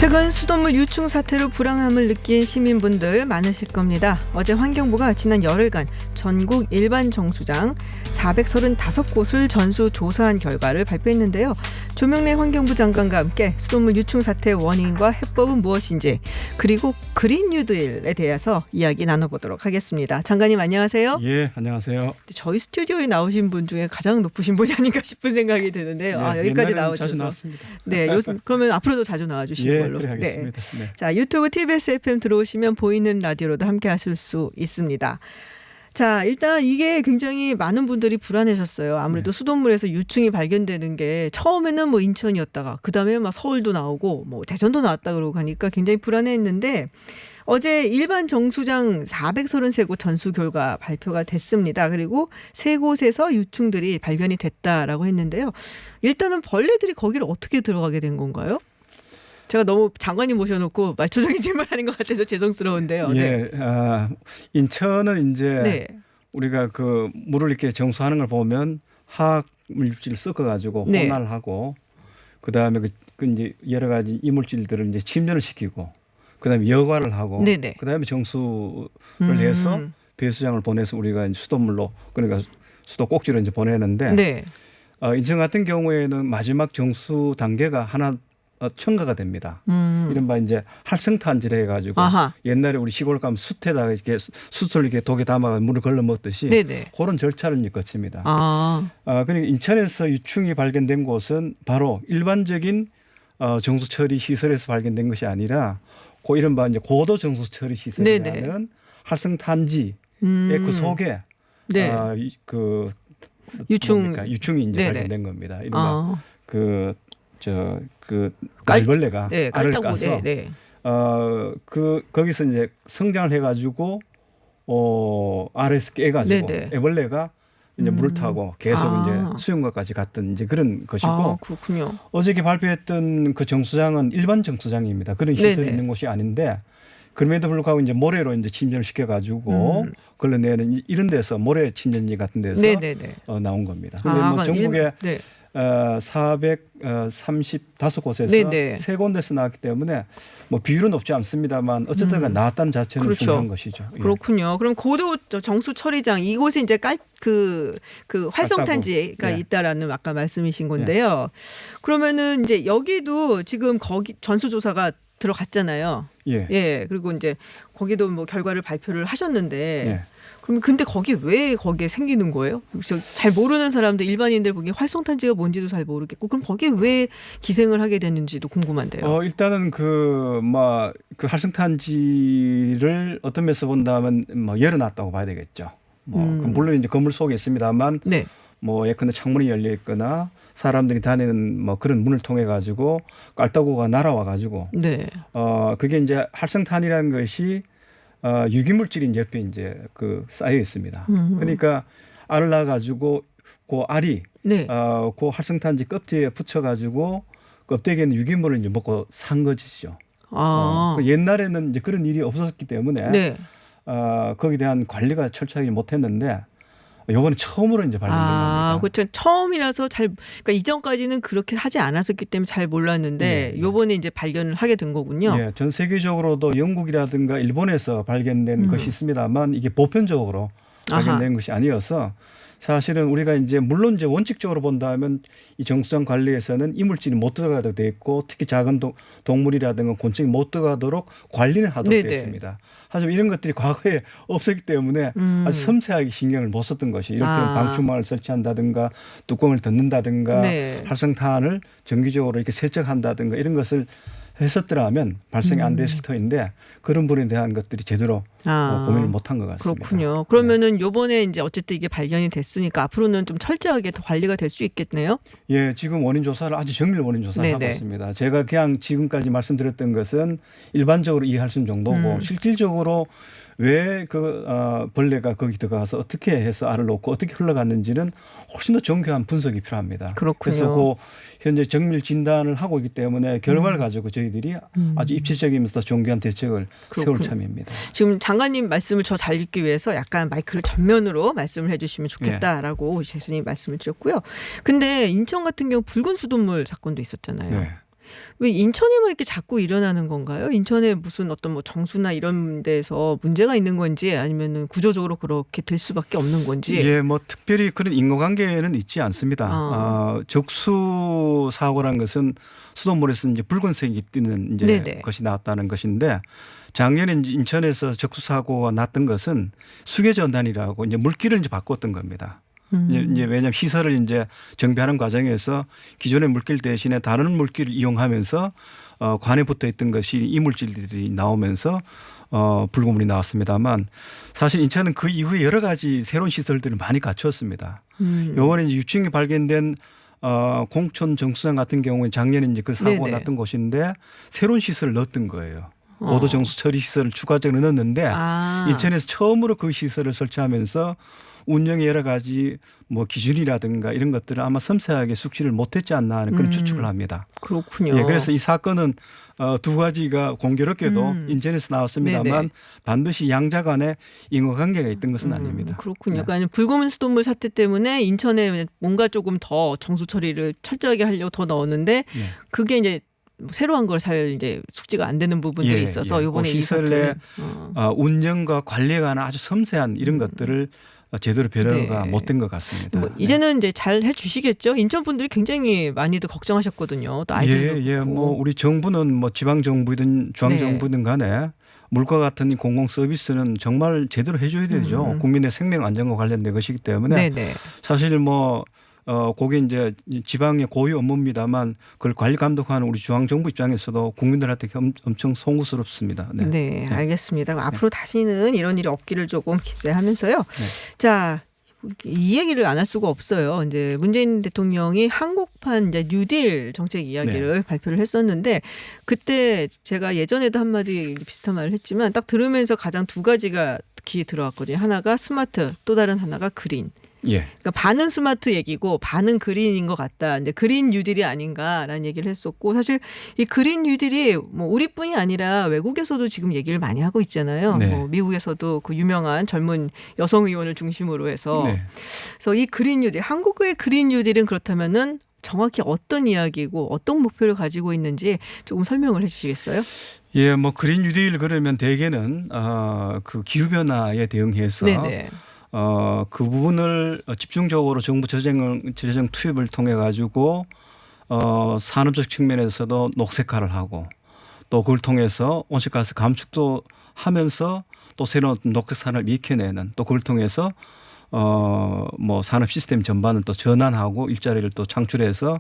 최근 수돗물 유충 사태로 불안함을 느낀 시민분들 많으실 겁니다. 어제 환경부가 지난 열흘간 전국 일반 정수장 435곳을 전수 조사한 결과를 발표했는데요. 조명래 환경부 장관과 함께 수돗물 유충 사태의 원인과 해법은 무엇인지, 그리고 그린 뉴딜에 대해서 이야기 나눠보도록 하겠습니다. 장관님 안녕하세요. 예, 안녕하세요. 저희 스튜디오에 나오신 분 중에 가장 높으신 분이 아닌가 싶은 생각이 드는데요. 예, 여기까지 나오셔서 자주 나왔습니다. 네, 그러면 앞으로도 자주 나와주시는 예, 걸로. 그래 하겠습니다. 네. 네. 자, 유튜브 TBS FM 들어오시면 보이는 라디오로도 함께 하실 수 있습니다. 자, 일단 이게 굉장히 많은 분들이 불안해졌어요. 아무래도 수돗물에서 유충이 발견되는 게 처음에는 뭐 인천이었다가 그다음에 막 서울도 나오고 뭐 대전도 나왔다 그러고 하니까 굉장히 불안해했는데, 어제 일반 정수장 433곳 전수 결과 발표가 됐습니다. 그리고 3곳에서 유충들이 발견이 됐다라고 했는데요. 일단은 벌레들이 거기를 어떻게 들어가게 된 건가요? 제가 너무 장관님 모셔놓고 말초적인 질문하는 것 같아서 죄송스러운데요. 예, 인천은 이제 네. 우리가 그 물을 이렇게 정수하는 걸 보면 화학 물질을 섞어가지고 네. 혼합하고 그다음에 그 이제 여러 가지 이물질들을 이제 침전을 시키고 그다음에 여과를 하고 네네. 그다음에 정수를 해서 배수장을 보내서 우리가 이제 수돗물로, 그러니까 수도 꼭지로 이제 보내는데 네. 인천 같은 경우에는 마지막 정수 단계가 하나 첨가가 됩니다. 이른바 이제 활성탄지를 해가지고 아하. 옛날에 우리 시골 가면 숯에다가 이렇게 숯을 이렇게 독에 담아가 물을 걸러 먹듯이 네네. 그런 절차를 이제 거칩니다. 그러니까 인천에서 유충이 발견된 곳은 바로 일반적인 정수 처리 시설에서 발견된 것이 아니라 이른바 이제 고도 정수 처리 시설이라는 활성탄지의 그 속에 네. 그 유충이 이제 네네. 발견된 겁니다. 이른바 그 날벌레가 네, 알을 깔짝고, 까서 네. 거기서 이제 성장을 해가지고 알에서 깨가지고 네네. 애벌레가 이제 물을 타고 계속 이제 수용과까지 갔던 이제 그런 것이고, 그렇군요. 어저께 발표했던 그 정수장은 일반 정수장입니다. 그런 시설이 네네. 있는 곳이 아닌데 그럼에도 불구하고 이제 모래로 이제 침전을 시켜가지고 걸러내는 이런 데서 모래 침전지 같은 데서 네네네. 나온 겁니다. 근데 뭐 전국에 435곳에서 네네. 3군데서 나왔기 때문에 뭐 비율은 높지 않습니다만 어쨌든 나왔다는 자체는 그렇죠. 중요한 것이죠. 예. 그렇군요. 그럼 고도 정수 처리장 이곳에 이제 그 활성탄지가 예. 있다라는 아까 말씀이신 건데요. 그러면은 이제 여기도 지금 거기 전수조사가 들어갔잖아요. 예. 그리고 이제 거기도 뭐 결과를 발표를 하셨는데, 예. 그럼 근데 왜 거기에 생기는 거예요? 잘 모르는 사람들, 일반인들 보기에 활성탄지가 뭔지도 잘 모르겠고, 그럼 거기에 왜 기생을 하게 됐는지도 궁금한데요. 일단은 그 활성탄지를 어떤 면에서 본다면 열어놨다고 봐야 되겠죠. 물론 이제 건물 속에 있습니다만, 네. 예컨대 창문이 열려 있거나 사람들이 다니는 그런 문을 통해 가지고 깔따구가 날아와 가지고, 네. 그게 이제 활성탄이라는 것이 유기물질이 옆에 이제 쌓여 있습니다. 그러니까 알을 낳아가지고 그 알이 네. 그 활성탄지 껍질에 붙여가지고 껍데기에는 유기물을 이제 먹고 산 것이죠. 옛날에는 이제 그런 일이 없었기 때문에 네. 거기에 대한 관리가 철저하게 못했는데 요거는 처음으로 이제 발견된 겁니다. 그렇죠. 처음이라서 그러니까 이전까지는 그렇게 하지 않았었기 때문에 잘 몰랐는데 예. 요번에 이제 발견을 하게 된 거군요. 예, 전 세계적으로도 영국이라든가 일본에서 발견된 것이 있습니다만 이게 보편적으로 발견된 것이 아니어서 사실은 우리가 이제 물론 이제 원칙적으로 본다면 이 정수장 관리에서는 이물질이 못 들어가도록 돼 있고, 특히 작은 동물이라든가 곤충이 못 들어가도록 관리는 하도록 되어 있습니다. 하지만 이런 것들이 과거에 없었기 때문에 아주 섬세하게 신경을 못 썼던 것이, 이럴 때는 방충망을 설치한다든가 뚜껑을 닫는다든가 활성탄을 정기적으로 이렇게 세척한다든가 이런 것을 했었더라면 발생이 안 됐을 터인데 그런 부분에 대한 것들이 제대로 고민을 못한 것 같습니다. 그렇군요. 그러면은 요번에 이제 어쨌든 이게 발견이 됐으니까 앞으로는 좀 철저하게 더 관리가 될 수 있겠네요. 예, 지금 원인 조사를 아주 정밀 원인 조사를 하고 있습니다. 제가 그냥 지금까지 말씀드렸던 것은 일반적으로 이해할 수 있는 정도고, 실질적으로 왜 벌레가 거기 들어가서 어떻게 해서 알을 놓고 어떻게 흘러갔는지는 훨씬 더 정교한 분석이 필요합니다. 그렇군요. 그래서 현재 정밀 진단을 하고 있기 때문에 결과를 가지고 저희들이 아주 입체적이면서 정교한 대책을 세울 참입니다. 지금 장관님 말씀을 저 잘 읽기 위해서 약간 마이크를 전면으로 말씀을 해주시면 좋겠다라고 교수님 말씀을 드렸고요. 근데 인천 같은 경우 붉은 수돗물 사건도 있었잖아요. 네. 왜 인천에만 이렇게 자꾸 일어나는 건가요? 인천에 무슨 어떤 뭐 정수나 이런 데서 문제가 있는 건지 아니면은 구조적으로 그렇게 될 수밖에 없는 건지. 예, 뭐 특별히 그런 인과관계는 있지 않습니다. 적수 사고란 것은 수돗물에서 이제 붉은색이 뜨는 이제 네네. 것이 나왔다는 것인데 작년에 이제 인천에서 적수 사고가 났던 것은 수계 전단이라고 이제 물기를 이제 바꿨던 겁니다. 이제 왜냐하면 시설을 이제 정비하는 과정에서 기존의 물길 대신에 다른 물기를 이용하면서 관에 붙어 있던 것이 이물질들이 나오면서 불구물이 나왔습니다만 사실 인천은 그 이후에 여러 가지 새로운 시설들을 많이 갖췄습니다. 요번에 이제 유충이 발견된 공촌 정수장 같은 경우에 작년에 이제 그 사고가 네네. 났던 곳인데 새로운 시설을 넣었던 거예요. 고도 정수 처리 시설을 추가적으로 넣었는데 인천에서 처음으로 그 시설을 설치하면서 운영의 여러 가지 뭐 기준이라든가 이런 것들을 아마 섬세하게 숙지를 못했지 않나 하는 그런 추측을 합니다. 그렇군요. 예, 그래서 이 사건은 두 가지가 공교롭게도 인천에서 나왔습니다만 네네. 반드시 양자 간에 인과관계가 있던 것은 아닙니다. 그렇군요. 네. 그러니까 불구물 수돗물 사태 때문에 인천에 뭔가 조금 더 정수 처리를 철저하게 하려고 더 넣었는데 예. 그게 이제 새로운 걸 살 이제 숙지가 안 되는 부분들이 예, 있어서 예. 이번에 그 이 시설의 사태는 운영과 관리에 관한 아주 섬세한 이런 것들을 제대로 배려가 네. 못된 것 같습니다. 뭐 이제는 이제 잘 해주시겠죠. 인천 분들이 굉장히 많이들 걱정하셨거든요. 또 아이들도 예, 그렇고. 뭐 우리 정부는 뭐 지방 정부든 중앙 네. 정부든 간에 물과 같은 이 공공 서비스는 정말 제대로 해줘야 되죠. 국민의 생명 안전과 관련된 것이기 때문에 네네. 사실 뭐 그게 이제 지방의 고유 업무입니다만 그걸 관리 감독하는 우리 중앙 정부 입장에서도 국민들한테 엄청 송구스럽습니다. 네. 네, 알겠습니다. 앞으로 다시는 이런 일이 없기를 조금 기대하면서요. 자, 이 얘기를 안 할 수가 없어요. 이제 문재인 대통령이 한국판 이제 뉴딜 정책 이야기를 발표를 했었는데 그때 제가 예전에도 한마디 비슷한 말을 했지만 딱 들으면서 가장 두 가지가 귀에 들어왔거든요. 하나가 스마트, 또 다른 하나가 그린. 예. 그러니까 반은 스마트 얘기고 반은 그린인 것 같다. 이제 그린 뉴딜이 아닌가라는 얘기를 했었고 사실 이 그린 뉴딜이 뭐 우리뿐이 아니라 외국에서도 지금 얘기를 많이 하고 있잖아요. 네. 뭐 미국에서도 그 유명한 젊은 여성 의원을 중심으로 해서 네. 그래서 이 그린 뉴딜 한국의 그린 뉴딜은 그렇다면은 정확히 어떤 이야기고 어떤 목표를 가지고 있는지 조금 설명을 해주시겠어요? 예, 뭐 그린 뉴딜 그러면 대개는 그 기후 변화에 대응해서 네네. 그 부분을 집중적으로 정부 재정 투입을 통해 가지고 산업적 측면에서도 녹색화를 하고 또 그걸 통해서 온실가스 감축도 하면서 또 새로운 녹색 산업을 익혀내는 또 그걸 통해서 뭐 산업 시스템 전반을 또 전환하고 일자리를 또 창출해서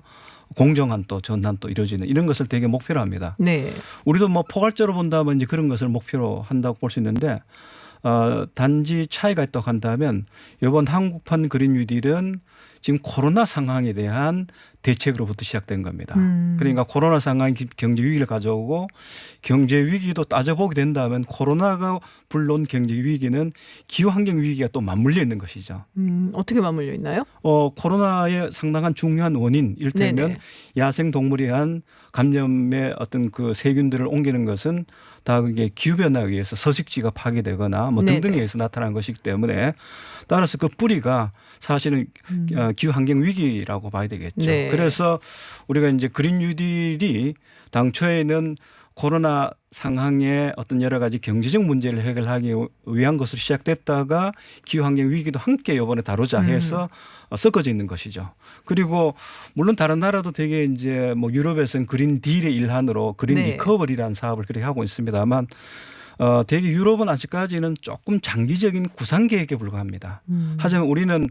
공정한 또 전환 또 이루어지는 이런 것을 되게 목표로 합니다. 네. 우리도 뭐 포괄적으로 본다면 이제 그런 것을 목표로 한다고 볼 수 있는데 단지 차이가 있다고 한다면 이번 한국판 그린 뉴딜은 지금 코로나 상황에 대한 대책으로부터 시작된 겁니다. 그러니까 코로나 상황이 경제 위기를 가져오고 경제 위기도 따져보게 된다면 코로나가 불러온 경제 위기는 기후 환경 위기가 또 맞물려 있는 것이죠. 어떻게 맞물려 있나요? 코로나의 상당한 중요한 원인 일테면 네네. 야생 동물에 의한 감염의 어떤 그 세균들을 옮기는 것은 다 그게 기후 변화에 의해서 서식지가 파괴되거나 뭐 등등에 네네. 의해서 나타난 것이기 때문에 따라서 그 뿌리가 사실은 기후 환경 위기라고 봐야 되겠죠. 네. 그래서 우리가 이제 그린 뉴딜이 당초에는 코로나 상황의 어떤 여러 가지 경제적 문제를 해결하기 위한 것으로 시작됐다가 기후환경 위기도 함께 이번에 다루자 해서 섞어져 있는 것이죠. 그리고 물론 다른 나라도 되게 이제 뭐 유럽에서는 그린 딜의 일환으로 그린 네. 리커버리라는 사업을 그렇게 하고 있습니다만 되게 유럽은 아직까지는 조금 장기적인 구상 계획에 불과합니다. 하지만 우리는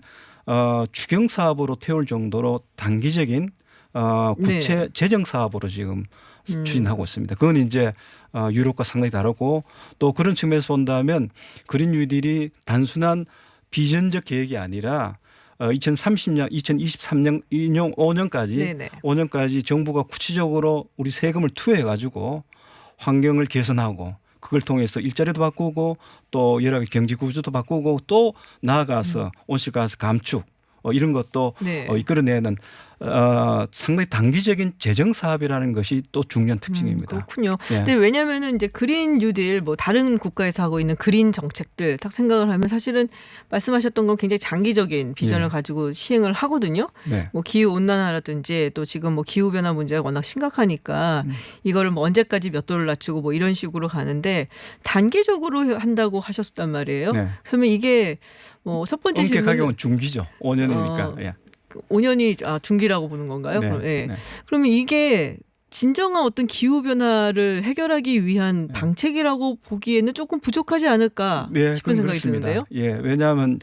추경 사업으로 태울 정도로 단기적인 구체 네. 재정 사업으로 지금 추진하고 있습니다. 그건 이제 유럽과 상당히 다르고 또 그런 측면에서 본다면 그린 뉴딜이 단순한 비전적 계획이 아니라 2030년, 2023년, 5년까지 네네. 5년까지 정부가 구체적으로 우리 세금을 투여해 가지고 환경을 개선하고 그걸 통해서 일자리도 바꾸고 또 여러 가지 경제 구조도 바꾸고 또 나아가서 온실가스 감축 이런 것도 네. 이끌어내는 상당히 단기적인 재정 사업이라는 것이 또 중요한 특징입니다. 그렇군요. 예. 근데 왜냐하면은 이제 그린 뉴딜 뭐 다른 국가에서 하고 있는 그린 정책들 딱 생각을 하면 사실은 말씀하셨던 건 굉장히 장기적인 비전을 예. 가지고 시행을 하거든요. 네. 뭐 기후 온난화라든지 또 지금 뭐 기후 변화 문제가 워낙 심각하니까 이거를 뭐 언제까지 몇 도를 낮추고 뭐 이런 식으로 가는데 단기적으로 한다고 하셨단 말이에요. 네. 그러면 이게 뭐 첫 번째 엄격하게 질문은 보면 중기죠. 5년이니까. 예. 5년이 중기라고 보는 건가요? 네. 예. 네. 그러면 이게 진정한 어떤 기후 변화를 해결하기 위한 네. 방책이라고 보기에는 조금 부족하지 않을까 네, 싶은 그건 생각이 그렇습니다. 드는데요. 예, 왜냐하면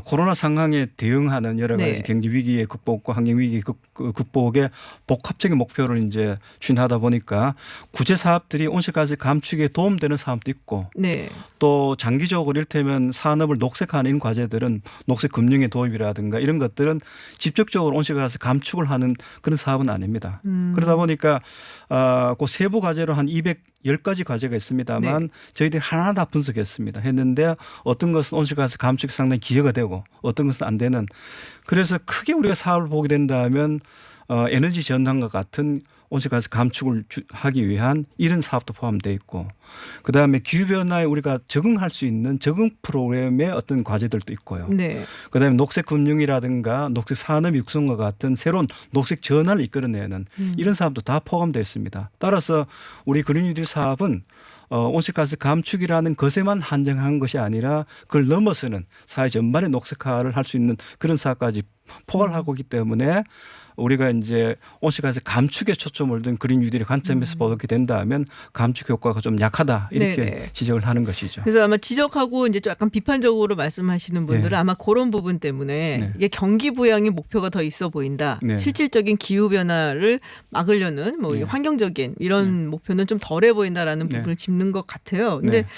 코로나 상황에 대응하는 여러 가지 네. 경제 위기의 극복과 환경 위기 극복의 복합적인 목표를 이제 추진하다 보니까 구제 사업들이 온실가스 감축에 도움되는 사업도 있고 네. 또 장기적으로 이를테면 산업을 녹색화하는 이런 과제들은 녹색 금융의 도입이라든가 이런 것들은 직접적으로 온실가스 감축을 하는 그런 사업은 아닙니다. 그러다 보니까 그 세부 과제로 한 210가지 과제가 있습니다만 네. 저희들이 하나하나 다 분석했습니다. 했는데 어떤 것은 온실가스 감축 상당히 기여가 되고 어떤 것은 안 되는. 그래서 크게 우리가 사업을 보게 된다면 에너지 전환과 같은 온실가스 감축을 하기 위한 이런 사업도 포함되어 있고 그다음에 기후변화에 우리가 적응할 수 있는 적응 프로그램의 어떤 과제들도 있고요. 네. 그다음에 녹색 금융이라든가 녹색 산업 육성과 같은 새로운 녹색 전환을 이끌어내는 이런 사업도 다 포함되어 있습니다. 따라서 우리 그린 뉴딜 사업은 온실가스 감축이라는 것에만 한정한 것이 아니라 그걸 넘어서는 사회 전반의 녹색화를 할 수 있는 그런 사업까지 포괄 하고 있기 때문에 우리가 이제 온실가스 감축에 초점을 둔 그린 뉴딜의 관점에서 보게 된다면 감축 효과가 좀 약하다 이렇게 네네. 지적을 하는 것이죠. 그래서 아마 지적하고 이제 좀 약간 비판적으로 말씀하시는 분들은 네. 아마 그런 부분 때문에 네. 이게 경기 부양의 목표가 더 있어 보인다. 네. 실질적인 기후 변화를 막으려는 뭐 네. 환경적인 이런 목표는 좀 덜해 보인다라는 네. 부분을 짚는 것 같아요. 근데 네.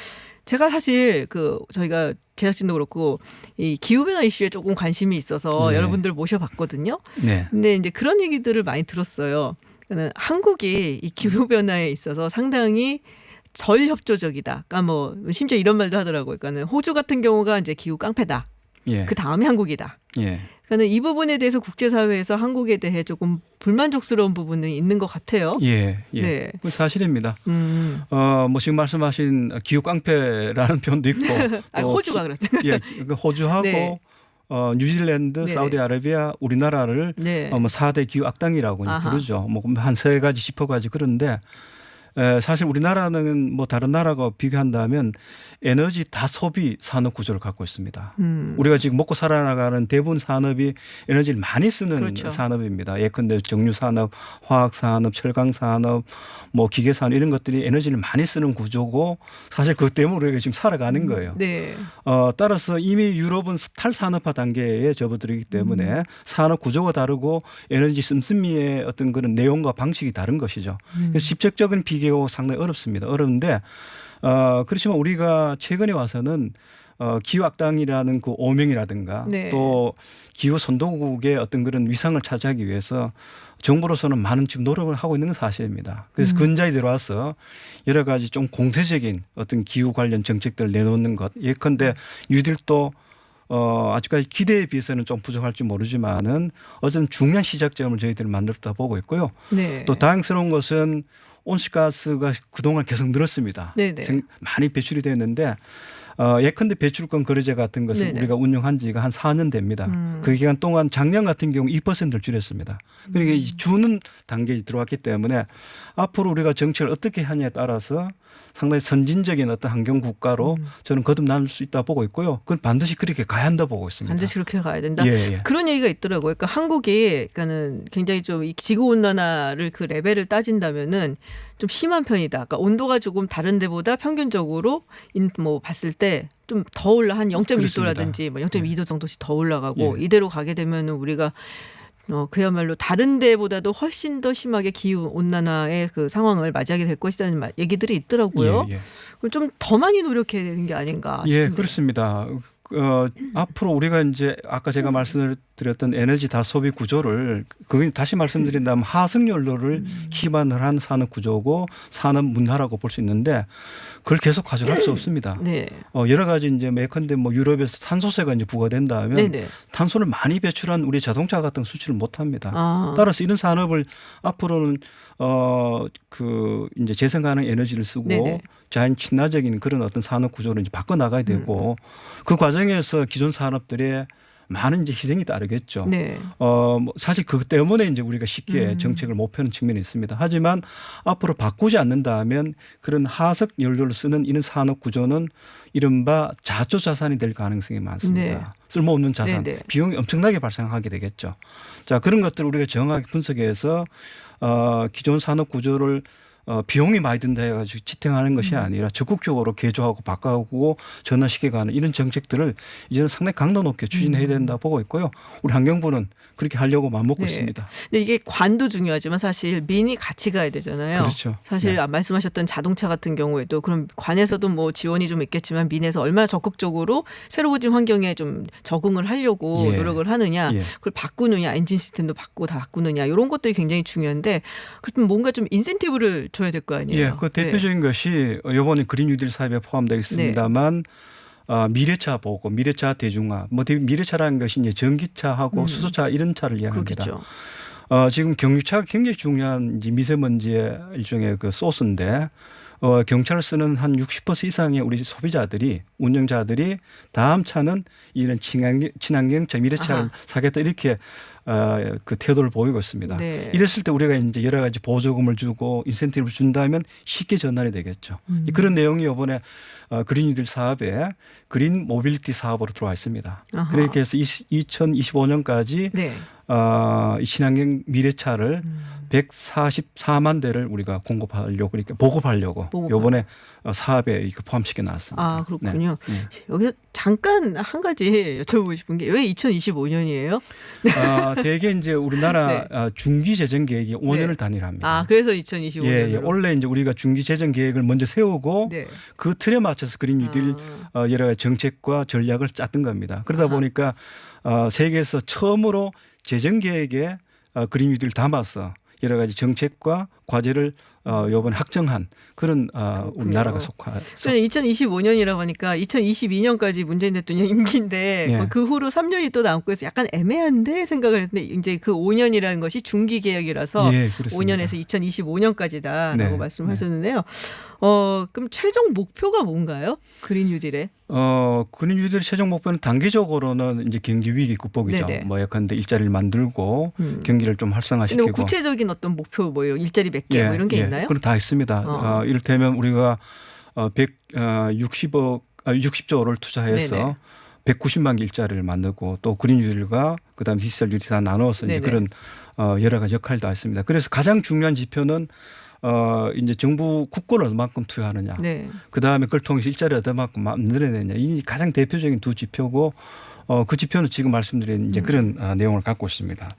제가 사실 저희가 제작진도 그렇고 이 기후 변화 이슈에 조금 관심이 있어서 네. 여러분들 모셔봤거든요. 네. 근데 이제 그런 얘기들을 많이 들었어요. 그러니까 한국이 이 기후 변화에 있어서 상당히 절협조적이다. 그러니까 뭐 심지어 이런 말도 하더라고요. 그러니까 호주 같은 경우가 이제 기후 깡패다. 예. 그 다음에 한국이다. 예. 그러니까 이 부분에 대해서 국제사회에서 한국에 대해 조금 불만족스러운 부분은 있는 것 같아요. 예. 예. 네. 그 사실입니다. 음. 지금 말씀하신 기후 깡패라는 표현도 있고 아, 또 호주가 그렇죠. 예, 호주하고 네. 뉴질랜드, 네네. 사우디아라비아, 우리나라를 네. 뭐 4대 기후 악당이라고 이제 아하. 부르죠. 뭐 한 3가지, 10호가지 그런데 사실 우리나라는 뭐 다른 나라가 비교한다면 에너지 다소비 산업 구조를 갖고 있습니다. 우리가 지금 먹고 살아나가는 대부분 산업이 에너지를 많이 쓰는 그렇죠. 산업입니다. 예컨대 정유 산업, 화학 산업, 철강 산업, 뭐 기계 산업 이런 것들이 에너지를 많이 쓰는 구조고 사실 그것 때문에 우리가 지금 살아가는 거예요. 네. 따라서 이미 유럽은 탈산업화 단계에 접어들기 때문에 산업 구조가 다르고 에너지 씀씀이의 어떤 그런 내용과 방식이 다른 것이죠. 그래서 직접적인 비교가 상당히 어렵습니다. 어려운데 그렇지만 우리가 최근에 와서는 기후 악당이라는 그 오명이라든가 네. 또 기후 선도국의 어떤 그런 위상을 차지하기 위해서 정부로서는 많은 지금 노력을 하고 있는 건 사실입니다. 그래서 근자에 들어와서 여러 가지 좀 공세적인 어떤 기후 관련 정책들을 내놓는 것. 예컨대 뉴딜도 아직까지 기대에 비해서는 좀 부족할지 모르지만은 어쨌든 중요한 시작점을 저희들은 만들었다 보고 있고요. 네. 또 다행스러운 것은 온실가스가 그동안 계속 늘었습니다. 네네. 많이 배출이 됐는데 예컨대 배출권 거래제 같은 것을 네네. 우리가 운영한 지가 한 4년 됩니다. 그 기간 동안 작년 같은 경우 2%를 줄였습니다. 그러니까 이제 주는 단계에 들어왔기 때문에 앞으로 우리가 정책을 어떻게 하냐에 따라서 상당히 선진적인 어떤 환경 국가로 저는 거듭날 수 있다 보고 있고요. 그건 반드시 그렇게 가야 한다 보고 있습니다. 반드시 그렇게 가야 된다. 예, 예. 그런 얘기가 있더라고요. 그러니까 한국이 그러니까는 굉장히 좀 이 지구 온난화를 그 레벨을 따진다면은 좀 심한 편이다. 그러니까 온도가 조금 다른 데보다 평균적으로 뭐 봤을 때 좀 더 올라 한 0.1도라든지 뭐 0.2도 정도씩 더 올라가고 예. 이대로 가게 되면은 우리가 그야말로 다른 데보다도 훨씬 더 심하게 기후 온난화의 그 상황을 맞이하게 될 것이라는 얘기들이 있더라고요. 예, 예. 좀 더 많이 노력해야 되는 게 아닌가 싶은데. 예, 그렇습니다. 앞으로 우리가 이제 아까 제가 말씀을 드렸던 에너지 다소비 구조를 그게 다시 말씀드린다면 하석연료를 기반을 한 산업 구조고 산업 문화라고 볼 수 있는데 그걸 계속 가져갈 수 없습니다. 네. 여러 가지 이제 예컨대 뭐 유럽에서 탄소세가 이제 부과된다면 네네. 탄소를 많이 배출한 우리 자동차 같은 거 수출을 못 합니다. 아. 따라서 이런 산업을 앞으로는 그 이제 재생 가능 에너지를 쓰고 네네. 자연 친화적인 그런 어떤 산업 구조를 이제 바꿔 나가야 되고 그 과정에서 기존 산업들의 많은 이제 희생이 따르겠죠. 네. 뭐 사실 그 때문에 이제 우리가 쉽게 정책을 못 펴는 측면이 있습니다. 하지만 앞으로 바꾸지 않는다면 그런 하석 연료를 쓰는 이런 산업 구조는 이른바 자초자산이 될 가능성이 많습니다. 네. 쓸모없는 자산, 네네. 비용이 엄청나게 발생하게 되겠죠. 자, 그런 것들을 우리가 정확하게 분석해서 기존 산업 구조를 비용이 많이 든다 해가지고 지탱하는 것이 아니라 적극적으로 개조하고 바꿔가고 전환시켜가는 이런 정책들을 이제는 상당히 강도 높게 추진해야 된다 보고 있고요. 우리 환경부는 그렇게 하려고 마음먹고 네. 있습니다. 근데 이게 관도 중요하지만 사실 민이 같이 가야 되잖아요. 그렇죠. 사실 네. 말씀하셨던 자동차 같은 경우에도 그럼 관에서도 뭐 지원이 좀 있겠지만 민에서 얼마나 적극적으로 새로워진 환경에 좀 적응을 하려고 예. 노력을 하느냐, 예. 그걸 바꾸느냐, 엔진 시스템도 바꾸고 다 바꾸느냐 이런 것들이 굉장히 중요한데 그렇다면 뭔가 좀 인센티브를 줘야 될 거 아니에요. 예, 그 대표적인 것이 이번에 그린 뉴딜 사업에 포함되어 있습니다만 미래차 보고 미래차 대중화, 뭐 미래차라는 것이 이제 전기차하고 수소차 이런 차를 이야기합니다. 그렇겠죠. 지금 경유차가 굉장히 중요한 이제 미세먼지의 일종의 그 소스인데 경차를 쓰는 한 60% 이상의 우리 소비자들이 운영자들이 다음 차는 이런 친환경차 미래차를 아하. 사겠다 이렇게 그 태도를 보이고 있습니다. 네. 이랬을 때 우리가 이제 여러 가지 보조금을 주고 인센티브를 준다면 쉽게 전환이 되겠죠. 그런 내용이 이번에 그린 뉴딜 사업에 그린 모빌리티 사업으로 들어와 있습니다. 아하. 그렇게 해서 2025년까지 네. 이 친환경 미래차를 144만 대를 우리가 공급하려고 이렇게 보급하려고 이번에 사업에 포함시켜 놨습니다. 아, 그렇군요. 네. 여기서 잠깐 한 가지 여쭤보고 싶은 게 왜 2025년이에요? 대개 이제 우리나라 중기 재정 계획이 5년을 단위로 합니다. 아, 그래서 2025년으로. 예, 원래 이제 우리가 중기 재정 계획을 먼저 세우고 네. 그 틀에 맞춰서 그린 뉴딜 여러 가지 정책과 전략을 짰던 겁니다. 그러다 보니까 세계에서 처음으로 재정 계획에 그린 뉴딜을 담아서 여러 가지 정책과 과제를 이번에 확정한 그런 우리나라가 속하. 2025년이라고 하니까 2022년까지 문재인 대통령 임기인데 예. 그 후로 3년이 또 남고 해서 약간 애매한데 생각을 했는데 이제 그 5년이라는 것이 중기 계획이라서 예, 그렇습니다. 5년에서 2025년까지다라고 네. 말씀하셨는데요. 그럼 최종 목표가 뭔가요? 그린 뉴딜의? 그린 뉴딜 최종 목표는 단기적으로는 이제 경기 위기 극복이죠. 네네. 뭐 예컨대 일자리를 만들고 경기를 좀 근데 활성화시키고. 뭐 구체적인 어떤 목표 뭐 일자리 몇 개 뭐 이런 게 있나요? 그건 다 있습니다. 이를테면 우리가 60조를 투자해서 네네. 190만 개 일자리를 만들고 또 그린 뉴딜과 그다음 디지털 뉴딜 다 나눠서 이제 네네. 그런 여러 가지 역할을 다 했습니다. 그래서 가장 중요한 지표는 이제 정부 국고를 얼마만큼 투여하느냐. 네. 그다음에 그걸 통해서 일자리를 얼마만큼 만들어내냐. 이 가장 대표적인 두 지표고 그 지표는 지금 말씀드린 이제 그런 내용을 갖고 있습니다.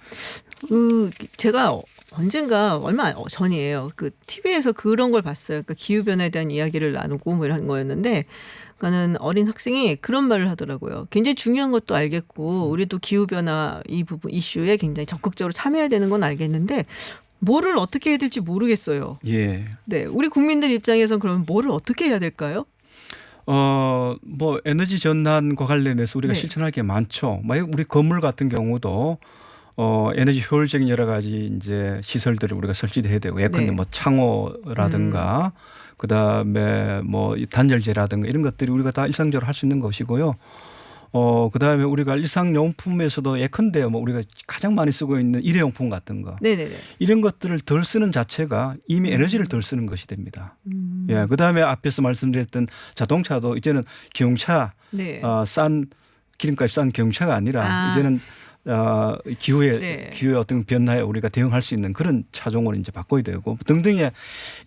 제가 언젠가 얼마 전이에요. 그 TV에서 그런 걸 봤어요. 그러니까 기후 변화에 대한 이야기를 나누고 뭐 이런 거였는데, 그러니까는 어린 학생이 그런 말을 하더라고요. 굉장히 중요한 것도 알겠고, 우리도 기후 변화 이 부분 이슈에 굉장히 적극적으로 참여해야 되는 건 알겠는데, 뭐를 어떻게 해야 될지 모르겠어요. 예. 네, 우리 국민들 입장에선 그러면 뭐를 어떻게 해야 될까요? 뭐 에너지 전환과 관련해서 우리가 네. 실천할 게 많죠. 우리 건물 같은 경우도 에너지 효율적인 여러 가지 이제 시설들을 우리가 설치해야 되고 예컨대 네. 뭐 창호라든가 그다음에 뭐 단열재라든가 이런 것들이 우리가 다 일상적으로 할 수 있는 것이고요. 그다음에 우리가 일상용품에서도 예컨대 뭐 우리가 가장 많이 쓰고 있는 일회용품 같은 거 네네네. 이런 것들을 덜 쓰는 자체가 이미 에너지를 덜 쓰는 것이 됩니다. 예, 그다음에 앞에서 말씀드렸던 자동차도 이제는 경차 네. 싼 기름값이 싼 경차가 아니라 이제는 기후의 네. 어떤 변화에 우리가 대응할 수 있는 그런 차종으로 이제 바꿔야 되고 등등의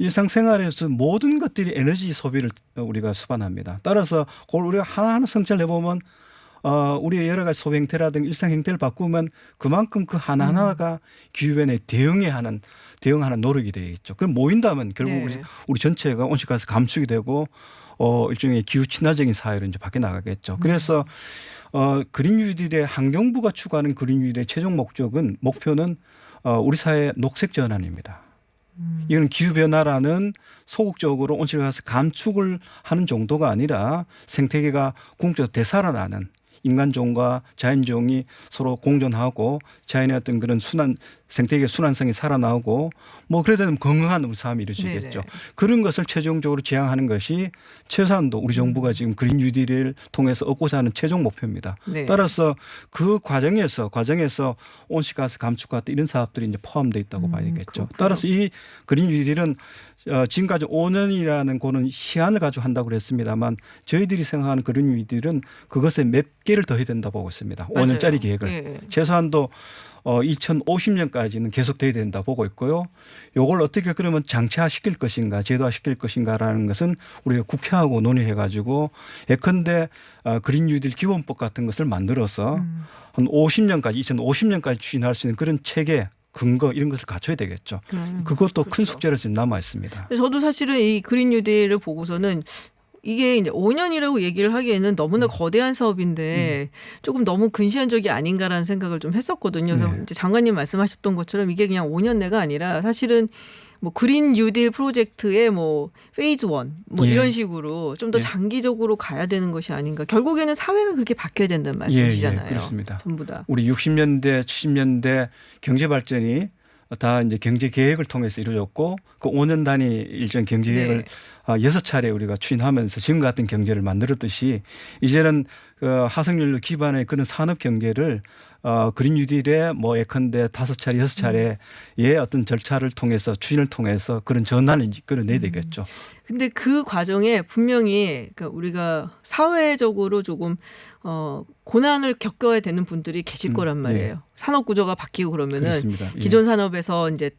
일상생활에서 모든 것들이 에너지 소비를 우리가 수반합니다. 따라서 그걸 우리가 하나하나 성찰해 보면 우리의 여러 가지 소비 행태라든가 일상 행태를 바꾸면 그만큼 그 하나하나가 기후변화에 대응하는 노력이 되겠죠. 그럼 모인다면 결국 네. 우리 전체가 온실가스 감축이 되고 일종의 기후 친화적인 사회로 이제 바뀌어 나가겠죠. 그래서 그린 뉴딜의 환경부가 추구하는 그린 뉴딜의 최종 목표는 우리 사회의 녹색 전환입니다. 이건 기후변화라는 소극적으로 온실가스 감축을 하는 정도가 아니라 생태계가 궁극적으로 되살아나는 인간종과 자연종이 서로 공존하고 자연의 어떤 그런 생태계 순환성이 살아나오고 뭐 그래야 되면 건강한 우리 삶이 이루어지겠죠. 네네. 그런 것을 최종적으로 지향하는 것이 최소한도 우리 정부가 지금 그린 뉴딜을 통해서 얻고자 하는 최종 목표입니다. 네. 따라서 그 과정에서 온실가스 감축 같은 이런 사업들이 이제 포함되어 있다고 봐야겠죠. 그렇군요. 따라서 이 그린 뉴딜은 지금까지 5년이라는 고는 시한을 가지고 한다고 그랬습니다만 저희들이 생각하는 그린 뉴딜은 그것에 몇 개를 더해야 된다고 보고 있습니다. 맞아요. 5년짜리 계획을. 네. 최소한도 2050년까지는 계속돼야 된다 보고 있고요. 이걸 어떻게 그러면 장치화시킬 것인가 제도화시킬 것인가라는 것은 우리가 국회하고 논의해 가지고 예컨대 그린 뉴딜 기본법 같은 것을 만들어서 한 2050년까지 추진할 수 있는 그런 체계 근거 이런 것을 갖춰야 되겠죠. 그것도 큰 그렇죠. 숙제로 지금 남아 있습니다. 저도 사실은 이 그린 뉴딜을 보고서는 이게 이제 5년이라고 얘기를 하기에는 너무나 거대한 사업인데 조금 너무 근시안적이 아닌가라는 생각을 좀 했었거든요. 그래서 네. 이제 장관님 말씀하셨던 것처럼 이게 그냥 5년 내가 아니라 사실은 뭐 그린 뉴딜 프로젝트의 뭐 페이즈 1 뭐 예. 이런 식으로 좀 더 예. 장기적으로 가야 되는 것이 아닌가. 결국에는 사회가 그렇게 바뀌어야 된다는 말씀이시잖아요. 예, 그렇습니다. 전부 다. 우리 60년대, 70년대 경제 발전이 다 이제 경제 계획을 통해서 이루어졌고 그 5년 단위 일정 경제 계획을 네. 6차례 우리가 추진하면서 지금 같은 경제를 만들었듯이 이제는 화석연료 기반의 그런 산업 경제를 그린 뉴딜의 뭐 예컨대 5차례, 6차례의 어떤 절차를 통해서 추진을 통해서 그런 전환을 이끌어내야 되겠죠. 근데 그 과정에 분명히 그러니까 우리가 사회적으로 조금 고난을 겪어야 되는 분들이 계실 거란 말이에요. 예. 산업 구조가 바뀌고 그러면은 그렇습니다. 예. 기존 산업에서 이제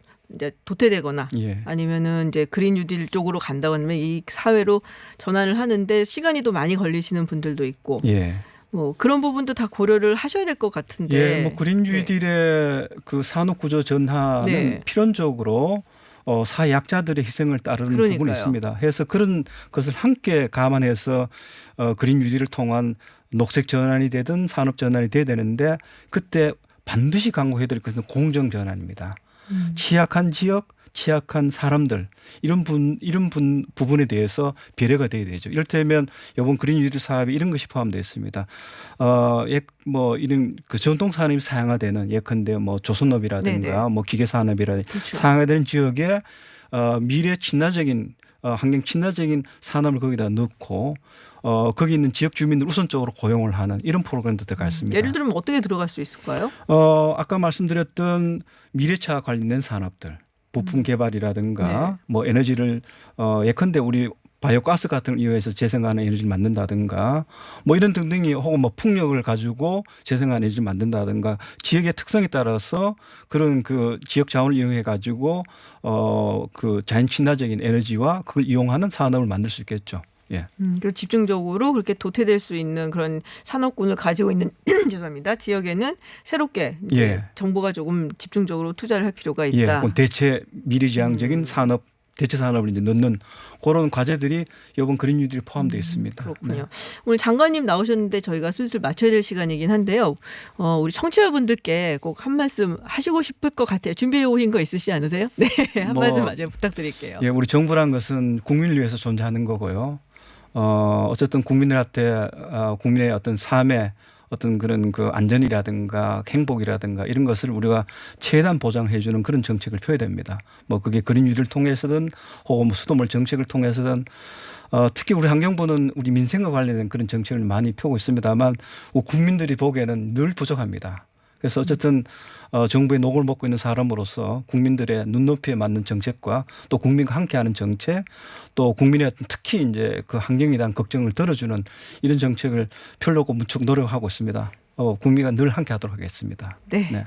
도태되거나 예. 아니면은 이제 그린 뉴딜 쪽으로 간다고 하면 이 사회로 전환을 하는데 시간이 또 많이 걸리시는 분들도 있고 예. 뭐 그런 부분도 다 고려를 하셔야 될 것 같은데. 예, 뭐 그린 뉴딜의 그 산업 구조 전환은 네. 필연적으로 사회 약자들의 희생을 따르는 그러니까요. 부분이 있습니다. 그래서 그런 것을 함께 감안해서 그린 뉴딜을 통한 녹색 전환이 되든 산업 전환이 돼야 되는데 그때 반드시 강구해야 될 것은 공정 전환입니다. 취약한 지역, 취약한 사람들 이런 부분에 대해서 배려가 돼야 되죠. 이를테면 이번 그린 뉴딜 사업에 이런 것이 포함되어 있습니다. 뭐 이런 그 전통 산업이 사양화되는 예컨대 뭐 조선업이라든가 네네. 뭐 기계 산업이라든가 그렇죠. 사양화되는 지역에 미래 친화적인 환경 친화적인 산업을 거기다 넣고 거기 있는 지역 주민들 우선적으로 고용을 하는 이런 프로그램도 들어가 있습니다. 예를 들면 어떻게 들어갈 수 있을까요? 아까 말씀드렸던 미래차 관련된 산업들, 부품 개발이라든가 네. 뭐 에너지를 예컨대 우리 바이오가스 같은 걸 이용해서 재생하는 에너지를 만든다든가 뭐 이런 등등이 혹은 뭐 풍력을 가지고 재생하는 에너지를 만든다든가 지역의 특성에 따라서 그런 그 지역 자원을 이용해 가지고 그 자연 친화적인 에너지와 그걸 이용하는 산업을 만들 수 있겠죠. 예. 그리고 집중적으로 그렇게 도태될 수 있는 그런 산업군을 가지고 있는 죄송합니다. 지역에는 새롭게 이제 예. 정부가 조금 집중적으로 투자를 할 필요가 예. 있다. 대체 미래지향적인 산업 대체 산업을 이제 넣는 그런 과제들이 이번 그린 뉴딜에 포함되어 있습니다. 그렇군요. 네. 오늘 장관님 나오셨는데 저희가 슬슬 맞춰야 될 시간이긴 한데요. 우리 청취자분들께 꼭 한 말씀 하시고 싶을 것 같아요. 준비해 오신 거 있으시지 않으세요? 네, 한 뭐, 말씀 마저 부탁드릴게요. 예, 우리 정부란 것은 국민을 위해서 존재하는 거고요. 어쨌든 국민들한테 국민의 어떤 삶의 어떤 그런 그 안전이라든가 행복이라든가 이런 것을 우리가 최대한 보장해 주는 그런 정책을 펴야 됩니다. 뭐 그게 그린 뉴딜을 통해서든 혹은 뭐 수돗물 정책을 통해서든 특히 우리 환경부는 우리 민생과 관련된 그런 정책을 많이 펴고 있습니다만 국민들이 보기에는 늘 부족합니다. 그래서 어쨌든 정부의 녹을 먹고 있는 사람으로서 국민들의 눈높이에 맞는 정책과 또 국민과 함께하는 정책 또 국민의 특히 이제 그 환경에 대한 걱정을 들어주는 이런 정책을 펴려고 무척 노력하고 있습니다. 국민과 늘 함께하도록 하겠습니다. 네. 네.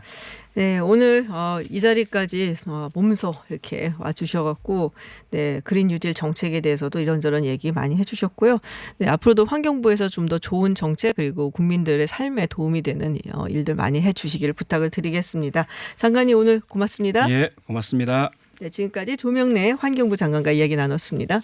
네, 오늘 이 자리까지 몸소 이렇게 와주셔갖고 네, 그린 뉴딜 정책에 대해서도 이런저런 얘기 많이 해주셨고요. 네, 앞으로도 환경부에서 좀 더 좋은 정책 그리고 국민들의 삶에 도움이 되는 일들 많이 해주시기를 부탁을 드리겠습니다. 장관님 오늘 고맙습니다. 예, 고맙습니다. 네, 지금까지 조명래 환경부 장관과 이야기 나눴습니다.